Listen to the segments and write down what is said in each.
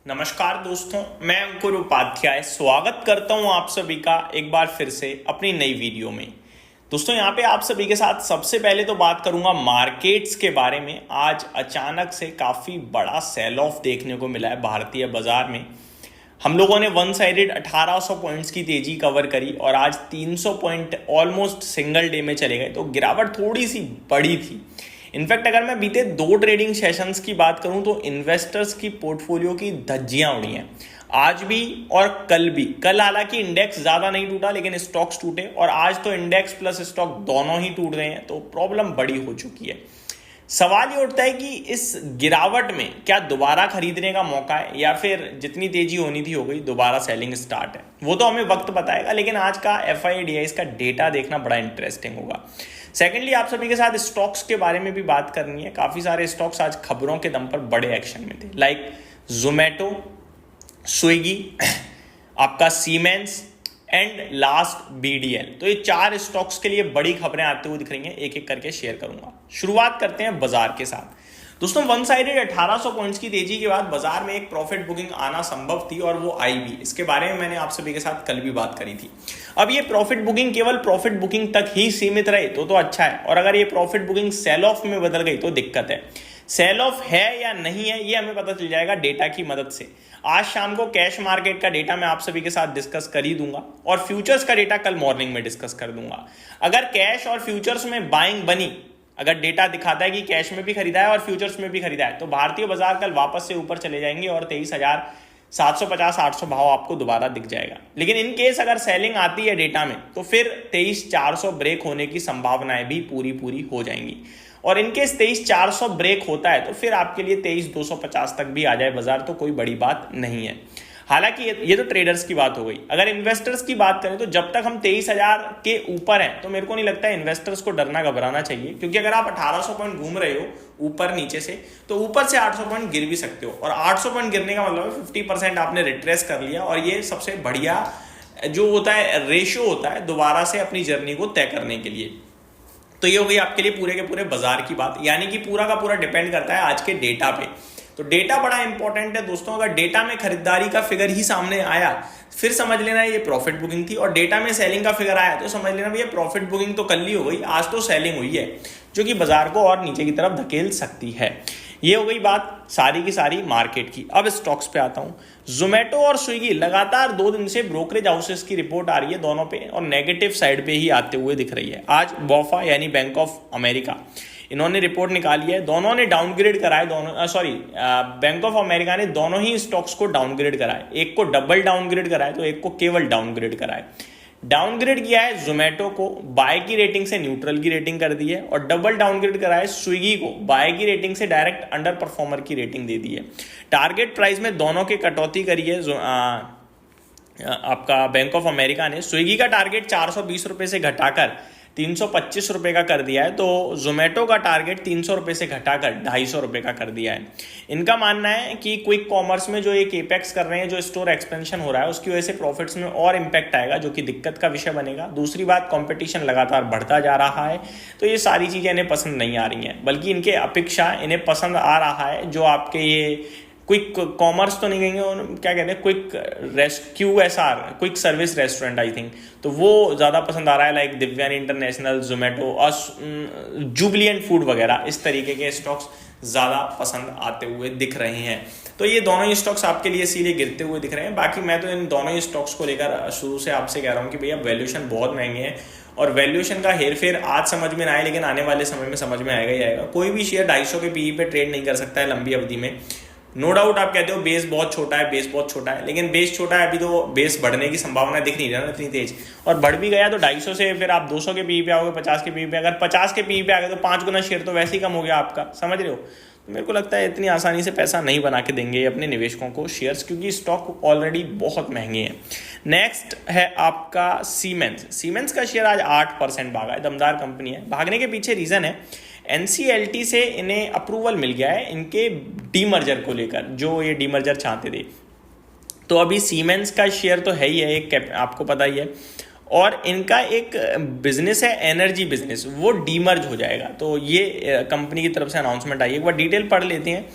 नमस्कार दोस्तों, मैं अंकुर उपाध्याय स्वागत करता हूं आप सभी का एक बार फिर से अपनी नई वीडियो में। दोस्तों यहाँ पे आप सभी के साथ सबसे पहले तो बात करूंगा मार्केट्स के बारे में। आज अचानक से काफ़ी बड़ा सेल ऑफ देखने को मिला है भारतीय बाजार में। हम लोगों ने वन साइडेड 1800 पॉइंट्स की तेजी कवर करी और आज 300 पॉइंट ऑलमोस्ट सिंगल डे में चले गए, तो गिरावट थोड़ी सी बड़ी थी। इनफैक्ट अगर मैं बीते 2 ट्रेडिंग सेशंस की बात करूं तो इन्वेस्टर्स की पोर्टफोलियो की धज्जियां उड़ी हैं आज भी और कल भी। कल हालांकि इंडेक्स ज़्यादा नहीं टूटा लेकिन स्टॉक्स टूटे, और आज तो इंडेक्स प्लस स्टॉक दोनों ही टूट गए हैं, तो प्रॉब्लम बड़ी हो चुकी है। सवाल ये उठता है कि इस गिरावट में क्या दोबारा खरीदने का मौका है या फिर जितनी तेजी होनी थी हो गई, दोबारा सेलिंग स्टार्ट है। वो तो हमें वक्त बताएगा, लेकिन आज का FIDIs का डेटा देखना बड़ा इंटरेस्टिंग होगा। सेकेंडली आप सभी के साथ स्टॉक्स के बारे में भी बात करनी है। काफ़ी सारे स्टॉक्स आज खबरों के दम पर बड़े एक्शन में थे, लाइक जोमैटो, स्विगी, आपका सीमेंस एंड लास्ट BDL। तो ये 4 स्टॉक्स के लिए बड़ी खबरें आते हुए दिख रही हैं, एक एक करके शेयर करूंगा। शुरुआत करते हैं बाजार के साथ। दोस्तों वन साइडेड 1800 पॉइंट्स की तेजी के बाद बाजार में एक प्रॉफिट बुकिंग आना संभव थी और वो आई भी। इसके बारे में मैंने आप सभी के साथ कल भी बात करी थी। अब ये प्रॉफिट बुकिंग केवल प्रॉफिट बुकिंग तक ही सीमित रहे तो अच्छा है, और अगर ये प्रॉफिट बुकिंग सेल ऑफ में बदल गई तो दिक्कत है। सेल ऑफ है या नहीं है ये हमें पता चल जाएगा डेटा की मदद से। आज शाम को कैश मार्केट का डेटा मैं आप सभी के साथ डिस्कस कर ही दूंगा और फ्यूचर्स का डेटा कल मॉर्निंग में डिस्कस कर दूंगा। अगर कैश और फ्यूचर्स में बाइंग बनी, अगर डेटा दिखाता है कि कैश में भी खरीदा है और फ्यूचर्स में भी खरीदा है, तो भारतीय बाजार कल वापस से ऊपर चले जाएंगे और 23,750-800 भाव आपको दोबारा दिख जाएगा। लेकिन इन केस अगर सेलिंग आती है डेटा में तो फिर 23,400 ब्रेक होने की संभावनाएं भी पूरी हो जाएंगी, और इनकेस 23,400 ब्रेक होता है तो फिर आपके लिए 23,250 तक भी आ जाए बाजार तो कोई बड़ी बात नहीं है। हालांकि ये तो ट्रेडर्स की बात हो गई। अगर इन्वेस्टर्स की बात करें तो जब तक हम 23,000 के ऊपर हैं तो मेरे को नहीं लगता है इन्वेस्टर्स को डरना घबराना चाहिए, क्योंकि अगर आप 1800 पॉइंट घूम रहे हो ऊपर नीचे से, तो ऊपर से 800 पॉइंट गिर भी सकते हो, और 800 पॉइंट गिरने का मतलब है 50% आपने रिट्रेस कर लिया, और ये सबसे बढ़िया जो होता है रेशियो होता है दोबारा से अपनी जर्नी को तय करने के लिए। तो ये हो गई आपके लिए पूरे के पूरे बाजार की बात, यानी कि पूरा का पूरा डिपेंड करता है आज के डेटा पे। तो डेटा बड़ा इंपॉर्टेंट है दोस्तों। अगर डेटा में खरीदारी का फिगर ही सामने आया फिर समझ लेना ये प्रॉफिट बुकिंग थी, और डेटा में सेलिंग का फिगर आया तो समझ लेना भैया प्रॉफिट बुकिंग तो कल ही हो गई, आज तो सेलिंग हुई है, जो कि बाजार को और नीचे की तरफ धकेल सकती है। ये हो गई बात सारी की सारी मार्केट की। अब स्टॉक्स पे आता हूं। जोमैटो और स्विगी लगातार 2 दिन से ब्रोकरेज हाउसेस की रिपोर्ट आ रही है दोनों पे, और नेगेटिव साइड पे ही आते हुए दिख रही है। आज बोफा यानी बैंक ऑफ अमेरिका, इन्होंने रिपोर्ट निकाली है, दोनों ने डाउनग्रेड कराए, बैंक ऑफ अमेरिका ने दोनों ही स्टॉक्स को डाउनग्रेड कराए। एक को डबल डाउनग्रेड कराए तो एक को केवल डाउनग्रेड कराए। डाउनग्रेड किया है जोमैटो को, बाय की रेटिंग से न्यूट्रल की रेटिंग कर दी है, और डबल डाउनग्रेड करा है स्विगी को, बाय की रेटिंग से डायरेक्ट अंडर परफॉर्मर की रेटिंग दे दी है। टारगेट प्राइस में दोनों के कटौती करी है आपका बैंक ऑफ अमेरिका ने। स्विगी का टारगेट 420 रुपए से घटाकर 325 रुपए का कर दिया है, तो जोमैटो का टारगेट 300 रुपए से घटाकर 250 रुपए का कर दिया है। इनका मानना है कि क्विक कॉमर्स में जो ये केपेक्स कर रहे हैं, जो स्टोर एक्सपेंशन हो रहा है, उसकी वजह से प्रॉफिट्स में और इम्पैक्ट आएगा, जो कि दिक्कत का विषय बनेगा। दूसरी बात, कंपटीशन लगातार बढ़ता जा रहा है, तो ये सारी चीज़ें इन्हें पसंद नहीं आ रही हैं, बल्कि इनके अपेक्षा इन्हें पसंद आ रहा है जो आपके ये क्विक कॉमर्स तो नहीं कहेंगे, क्या कहते हैं, quick QSR, quick service restaurant I think, तो वो ज़्यादा पसंद आ रहा है, लाइक दिव्यानी इंटरनेशनल, जोमैटो और जुबिलियंट फूड वगैरह। इस तरीके के स्टॉक्स ज़्यादा पसंद आते हुए दिख रहे हैं। तो ये दोनों ही स्टॉक्स आपके लिए इसीलिए गिरते हुए दिख रहे हैं। बाकी मैं तो इन दोनों ही स्टॉक्स को लेकर शुरू से आपसे कह रहा हूँ कि भैया वैल्यूएशन बहुत महंगे हैं, और वैल्यूएशन का हेरफेर आज समझ में ना आए लेकिन आने वाले समय में समझ में आएगा ही आएगा। कोई भी शेयर 250 के PE पे ट्रेड नहीं कर सकता है लंबी अवधि में। नो डाउट आप कहते हो बेस बहुत छोटा है, लेकिन बेस छोटा है, अभी तो बेस बढ़ने की संभावना दिख नहीं रहा ना इतनी तेज, और बढ़ भी गया तो 250 से फिर आप 200 के PE पे आओगे, 50 के PE पे। अगर 50 के PE पे आ गए तो 5 गुना शेयर तो वैसे ही कम हो गया आपका, समझ रहे हो। तो मेरे को लगता है इतनी आसानी से पैसा नहीं बना के देंगे अपने निवेशकों को शेयर्स, क्योंकि स्टॉक ऑलरेडी बहुत महंगे हैं। नेक्स्ट है आपका सीमेंस का शेयर आज 8% भागा है। दमदार कंपनी है। भागने के पीछे रीजन है NCLT से इन्हें अप्रूवल मिल गया है इनके डीमर्जर को लेकर, जो ये डीमर्जर चाहते थे। तो अभी सीमेंस का शेयर तो है ही है एक, आपको पता ही है, और इनका एक बिजनेस है एनर्जी बिजनेस, वो डीमर्ज हो जाएगा। तो ये कंपनी की तरफ से अनाउंसमेंट आई है, एक बार डिटेल पढ़ लेते हैं।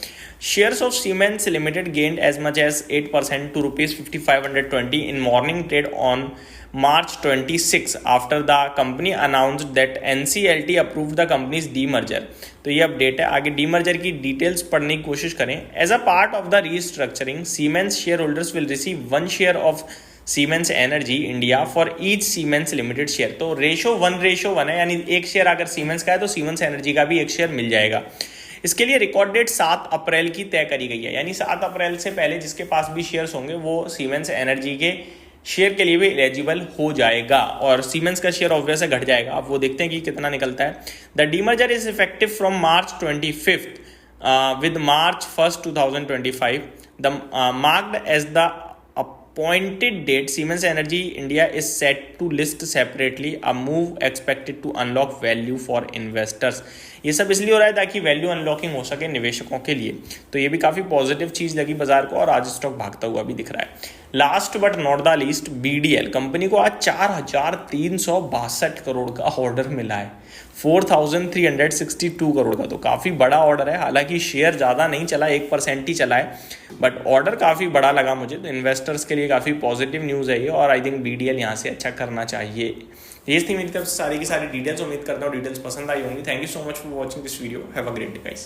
Shares of Siemens Limited gained as much as 8% to rupees 5520 in morning trade on March 26 after the company announced that NCLT approved the company's demerger. तो ये अपडेट है। आगे डीमर्जर की डिटेल्स पढ़ने की कोशिश करें। As a part of the restructuring, Siemens shareholders will receive 1 share of Siemens energy India for each Siemens limited share. तो रेशो 1:1 है, यानी एक शेयर अगर Siemens का है तो Siemens एनर्जी का भी एक शेयर मिल जाएगा। इसके लिए रिकॉर्ड डेट 7 अप्रैल की तय करी गई है, यानी 7 अप्रैल से पहले जिसके पास भी शेयर्स होंगे वो Siemens एनर्जी के शेयर के लिए भी एलिजिबल हो जाएगा और Siemens का शेयर ऑब्वियस घट जाएगा। अब वो देखते हैं कि कितना निकलता है। The demerger is effective from March 25 with March 1st 2025. The marked as the appointed date, Siemens Energy India is set to list separately, a move expected to unlock value for investors. ये सब इसलिए हो रहा है ताकि value unlocking हो सके निवेशकों के लिए। तो ये भी काफी पॉजिटिव चीज लगी बाजार को और आज स्टॉक भागता हुआ भी दिख रहा है। Last but not the least, BDL company को आज 4362 करोड़ का ऑर्डर मिला है, 4362 करोड़ का। तो काफी बड़ा ऑर्डर है, हालांकि शेयर ज्यादा नहीं चला, 1% ही चला है, बट ऑर्डर काफी बड़ा लगा मुझे। तो इन्वेस्टर्स के लिए काफी पॉजिटिव न्यूज है ये और आई थिंक BDL यहाँ से अच्छा करना चाहिए। ये थी मेरी तरफ सारी की सारी डिटेल्स। उम्मीद करता हूँ डिटेल्स पसंद आई होंगी। Thank you so much for watching this video. Have a great day guys.